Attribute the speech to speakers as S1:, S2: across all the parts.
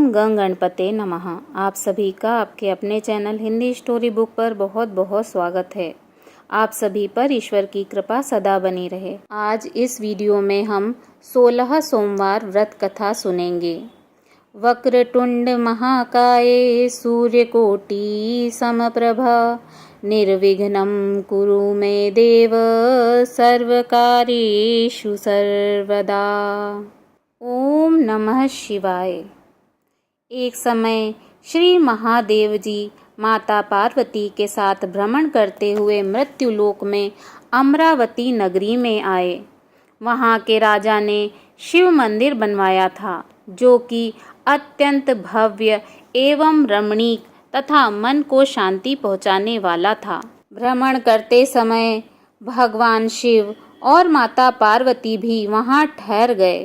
S1: ओम गंग गणपते नमः। आप सभी का आपके अपने चैनल हिंदी स्टोरी बुक पर बहुत बहुत स्वागत है। आप सभी पर ईश्वर की कृपा सदा बनी रहे। आज इस वीडियो में हम 16 सोमवार व्रत कथा सुनेंगे। वक्रतुंड महाकाये सूर्यकोटि समप्रभा निर्विघ्नं कुरु मे देव सर्वकार्येषु सर्वदा। ओम नमः शिवाय। एक समय श्री महादेव जी माता पार्वती के साथ भ्रमण करते हुए मृत्युलोक में अमरावती नगरी में आए। वहाँ के राजा ने शिव मंदिर बनवाया था, जो कि अत्यंत भव्य एवं रमणीक तथा मन को शांति पहुँचाने वाला था। भ्रमण करते समय भगवान शिव और माता पार्वती भी वहाँ ठहर गए।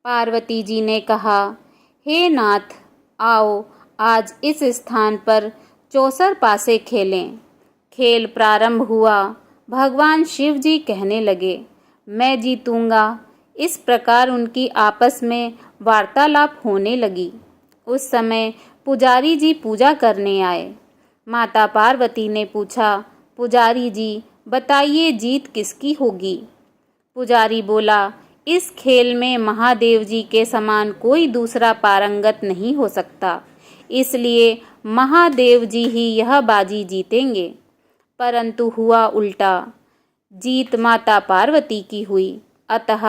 S1: पार्वती जी ने कहा, हे नाथ, आओ आज इस स्थान पर चौसर पासे खेलें। खेल प्रारंभ हुआ। भगवान शिव जी कहने लगे, मैं जीतूंगा। इस प्रकार उनकी आपस में वार्तालाप होने लगी। उस समय पुजारी जी पूजा करने आए। माता पार्वती ने पूछा, पुजारी जी बताइए जीत किसकी होगी? पुजारी बोला, इस खेल में महादेव जी के समान कोई दूसरा पारंगत नहीं हो सकता, इसलिए महादेव जी ही यह बाजी जीतेंगे। परंतु हुआ उल्टा, जीत माता पार्वती की हुई। अतः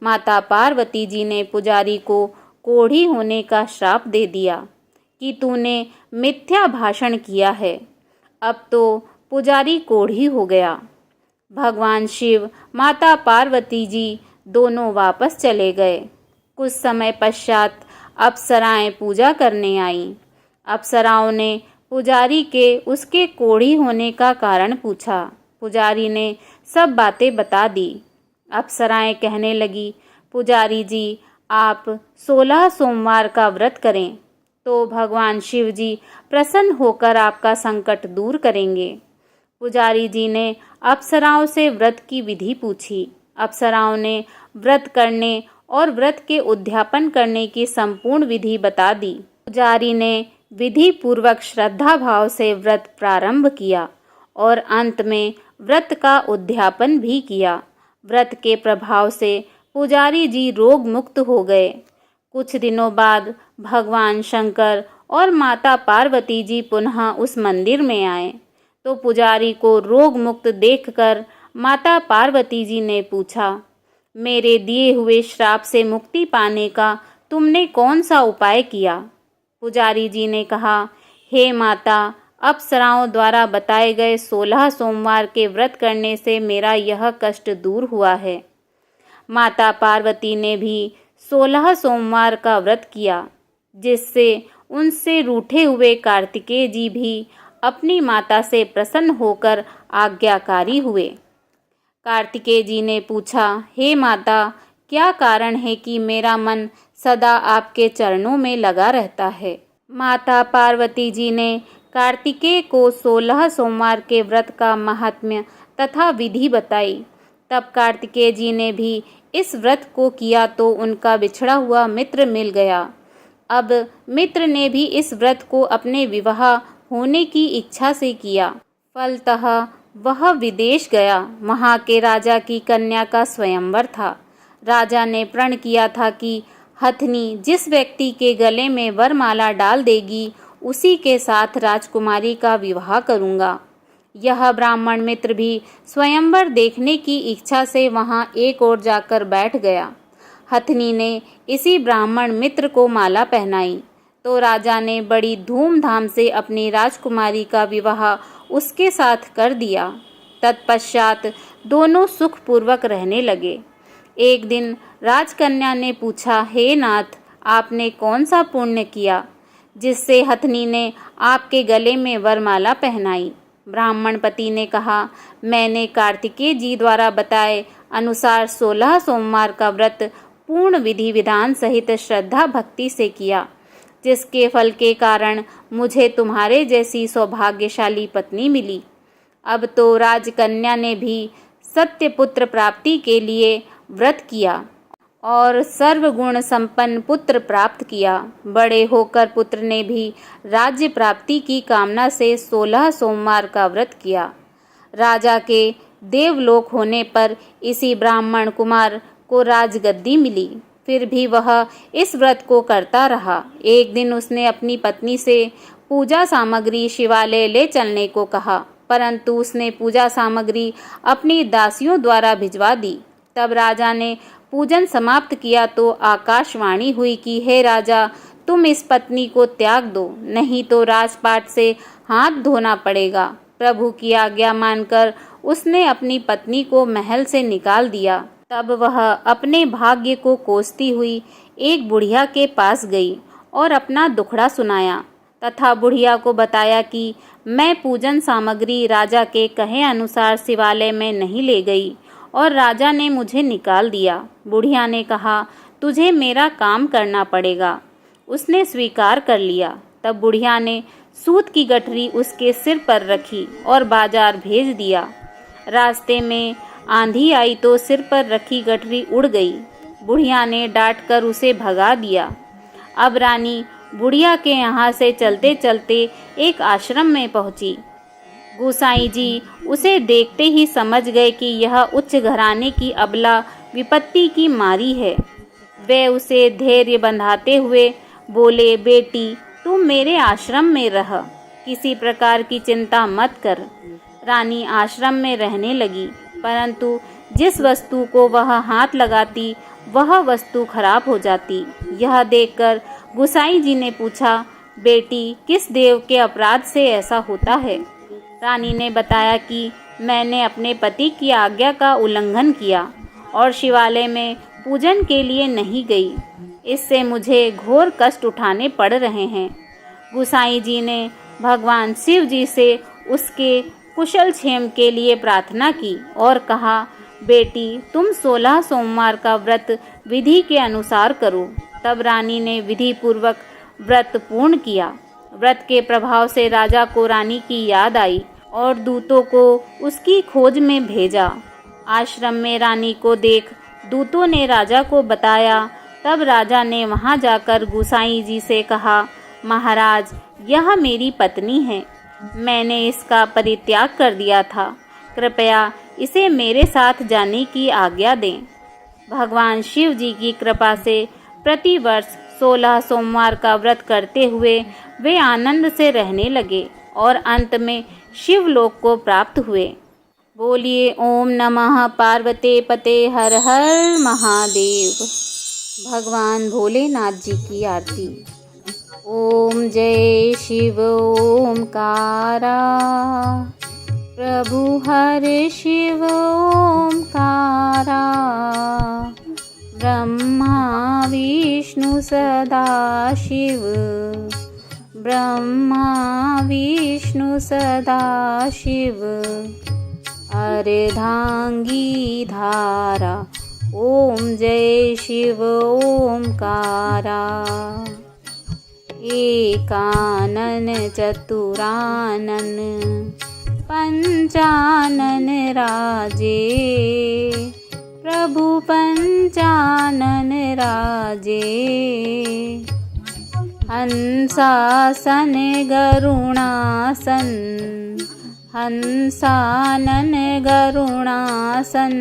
S1: माता पार्वती जी ने पुजारी को कोढ़ी होने का श्राप दे दिया कि तूने मिथ्या भाषण किया है। अब तो पुजारी कोढ़ी हो गया। भगवान शिव माता पार्वती जी दोनों वापस चले गए। कुछ समय पश्चात अप्सराएं पूजा करने आईं। अप्सराओं ने पुजारी के उसके कोढ़ी होने का कारण पूछा। पुजारी ने सब बातें बता दी। अप्सराएं कहने लगी, पुजारी जी आप 16 सोमवार का व्रत करें तो भगवान शिव जी प्रसन्न होकर आपका संकट दूर करेंगे। पुजारी जी ने अप्सराओं से व्रत की विधि पूछी। अप्सराओं ने व्रत करने और व्रत के उद्यापन करने की संपूर्ण विधि बता दी। पुजारी ने विधि पूर्वक श्रद्धा भाव से व्रत प्रारंभ किया और अंत में व्रत का उद्यापन भी किया। व्रत के प्रभाव से पुजारी जी रोग मुक्त हो गए। कुछ दिनों बाद भगवान शंकर और माता पार्वती जी पुनः उस मंदिर में आए तो पुजारी को रोग मुक्त देखकर माता पार्वती जी ने पूछा, मेरे दिए हुए श्राप से मुक्ति पाने का तुमने कौन सा उपाय किया? पुजारी जी ने कहा, हे माता, अप्सराओं द्वारा बताए गए 16 सोमवार के व्रत करने से मेरा यह कष्ट दूर हुआ है। माता पार्वती ने भी 16 सोमवार का व्रत किया, जिससे उनसे रूठे हुए कार्तिकेय जी भी अपनी माता से प्रसन्न होकर आज्ञाकारी हुए। कार्तिकेय जी ने पूछा, हे माता, क्या कारण है कि मेरा मन सदा आपके चरणों में लगा रहता है? माता पार्वती जी ने कार्तिकेय को 16 सोमवार के व्रत का महात्म्य तथा विधि बताई। तब कार्तिकेय जी ने भी इस व्रत को किया तो उनका बिछड़ा हुआ मित्र मिल गया। अब मित्र ने भी इस व्रत को अपने विवाह होने की इच्छा से किया। फलतः वह विदेश गया। वहाँ के राजा की कन्या का स्वयंवर था। राजा ने प्रण किया था कि हथनी जिस व्यक्ति के गले में वरमाला डाल देगी उसी के साथ राजकुमारी का विवाह करूँगा। यह ब्राह्मण मित्र भी स्वयंवर देखने की इच्छा से वहाँ एक ओर जाकर बैठ गया। हथनी ने इसी ब्राह्मण मित्र को माला पहनाई तो राजा ने बड़ी धूमधाम से अपनी राजकुमारी का विवाह उसके साथ कर दिया। तत्पश्चात दोनों सुखपूर्वक रहने लगे। एक दिन राजकन्या ने पूछा, हे नाथ, आपने कौन सा पुण्य किया जिससे हथनी ने आपके गले में वरमाला पहनाई? ब्राह्मण पति ने कहा, मैंने कार्तिकेय जी द्वारा बताए अनुसार 16 सोमवार का व्रत पूर्ण विधि विधान सहित श्रद्धा भक्ति से किया, जिसके फल के कारण मुझे तुम्हारे जैसी सौभाग्यशाली पत्नी मिली। अब तो राजकन्या ने भी सत्यपुत्र प्राप्ति के लिए व्रत किया और सर्वगुण संपन्न पुत्र प्राप्त किया। बड़े होकर पुत्र ने भी राज्य प्राप्ति की कामना से 16 सोमवार का व्रत किया। राजा के देवलोक होने पर इसी ब्राह्मण कुमार को राजगद्दी मिली। फिर भी वह इस व्रत को करता रहा। एक दिन उसने अपनी पत्नी से पूजा सामग्री शिवालय ले चलने को कहा, परंतु उसने पूजा सामग्री अपनी दासियों द्वारा भिजवा दी। तब राजा ने पूजन समाप्त किया तो आकाशवाणी हुई कि हे राजा, तुम इस पत्नी को त्याग दो, नहीं तो राजपाट से हाथ धोना पड़ेगा। प्रभु की आज्ञा मानकर उसने अपनी पत्नी को महल से निकाल दिया। तब वह अपने भाग्य को कोसती हुई एक बुढ़िया के पास गई और अपना दुखड़ा सुनाया तथा बुढ़िया को बताया कि मैं पूजन सामग्री राजा के कहे अनुसार शिवालय में नहीं ले गई और राजा ने मुझे निकाल दिया। बुढ़िया ने कहा, तुझे मेरा काम करना पड़ेगा। उसने स्वीकार कर लिया। तब बुढ़िया ने सूत की गठरी उसके सिर पर रखी और बाजार भेज दिया। रास्ते में आंधी आई तो सिर पर रखी गठरी उड़ गई। बुढ़िया ने डांट कर उसे भगा दिया। अब रानी बुढ़िया के यहाँ से चलते चलते एक आश्रम में पहुंची। गोसाई जी उसे देखते ही समझ गए कि यह उच्च घराने की अबला विपत्ति की मारी है। वे उसे धैर्य बंधाते हुए बोले, बेटी तुम मेरे आश्रम में रह, किसी प्रकार की चिंता मत कर। रानी आश्रम में रहने लगी, परंतु जिस वस्तु को वह हाथ लगाती वह वस्तु खराब हो जाती। यह देखकर गोसाई जी ने पूछा, बेटी किस देव के अपराध से ऐसा होता है? रानी ने बताया कि मैंने अपने पति की आज्ञा का उल्लंघन किया और शिवालय में पूजन के लिए नहीं गई। इससे मुझे घोर कष्ट उठाने पड़ रहे हैं। गोसाई जी ने भगवान शिव जी से उसके कुशल क्षेम के लिए प्रार्थना की और कहा, बेटी तुम 16 सोमवार का व्रत विधि के अनुसार करो। तब रानी ने विधि पूर्वक व्रत पूर्ण किया। व्रत के प्रभाव से राजा को रानी की याद आई और दूतों को उसकी खोज में भेजा। आश्रम में रानी को देख दूतों ने राजा को बताया। तब राजा ने वहां जाकर गोसाई जी से कहा, महाराज यह मेरी पत्नी है, मैंने इसका परित्याग कर दिया था, कृपया इसे मेरे साथ जाने की आज्ञा दें। भगवान शिव जी की कृपा से प्रतिवर्ष 16 सोमवार का व्रत करते हुए वे आनंद से रहने लगे और अंत में शिवलोक को प्राप्त हुए। बोलिए ओम नमः पार्वते पते हर हर महादेव। भगवान भोलेनाथ जी की आरती। ओम जय शिव ओमकारा, प्रभु हर शिव ओमकारा, ब्रह्मा विष्णु सदा शिव, ब्रह्मा विष्णु सदा शिव, अर्धांगी धारा, ओम जय शिव ओमकारा, एकानन चतुरानन पंचानन राजे, प्रभु पंचानन राजे, हंसासन गरुणासन, हंसानन गरुणासन,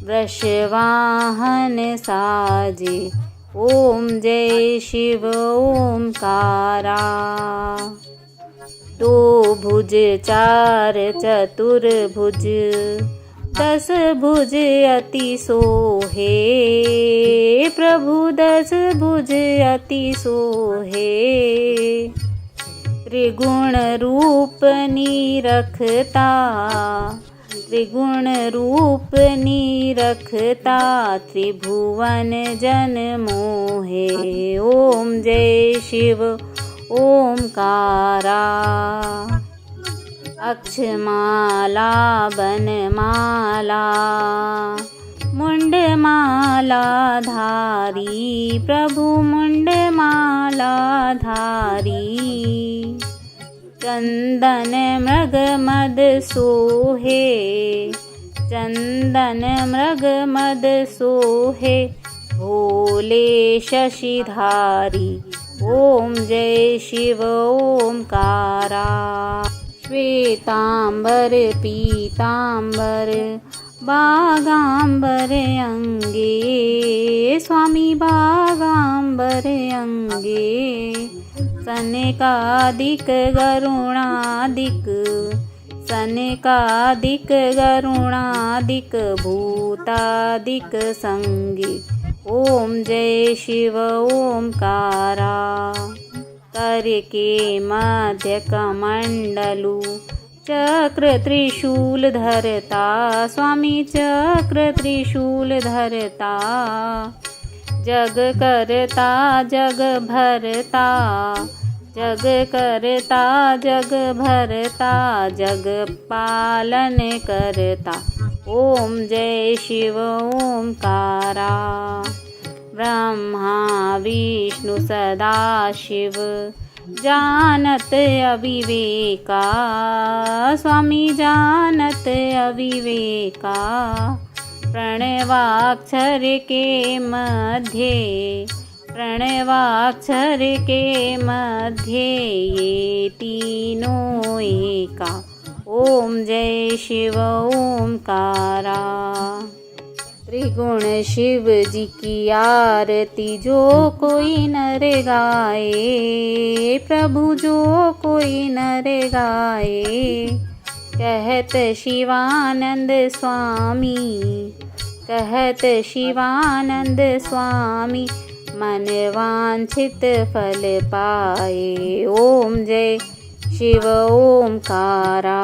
S1: वृषवाहन साजे, ओम जय शिव ओमकारा, दो भुज चार चतुर्भुज, 10 भुज अति सोहे, प्रभु 10 भुज अति सोहे, त्रिगुण रूप निरखता, त्रिगुण रूप निरखता, त्रिभुवन जन मोहे, ओम जय शिव ओमकारा, अक्षमाला बनमाला, मुंडमाला धारी, प्रभु मुंडमाला धारी, चंदन मृग मद सोहे, चंदन मृग मद सोहे भोले शशिधारी। ओम जय शिव ओमकारा। श्वेतांबर पीतांबर बागांबर अंगे स्वामी बागांबर अंगे। सनकादिक गरुणादिक सनकादिक गरुणादिक भूतादिक संगे। ओम जय शिव ओमकारा। कर के मध्य कमंडलु चक्र त्रिशूल धरता स्वामी चक्र त्रिशूल धरता। जग करता जग भरता जग करता जग भरता जग पालन करता। ओम जय शिव ओमकारा। ब्रह्मा विष्णु सदा शिव जानत अविवेका स्वामी जानत अविवेका। प्रणवाक्षर के मध्य प्रणवाक्षर के मध्य ये तीनों एका। ओम जय शिव ओमकारा। त्रिगुण शिव जी की आरती जो कोई नर गाए प्रभु जो कोई नर गाए। कहत शिवानंद स्वामी कहत शिवानंद स्वामी मन वांछित फल पाए। ओम जय शिव ओमकारा।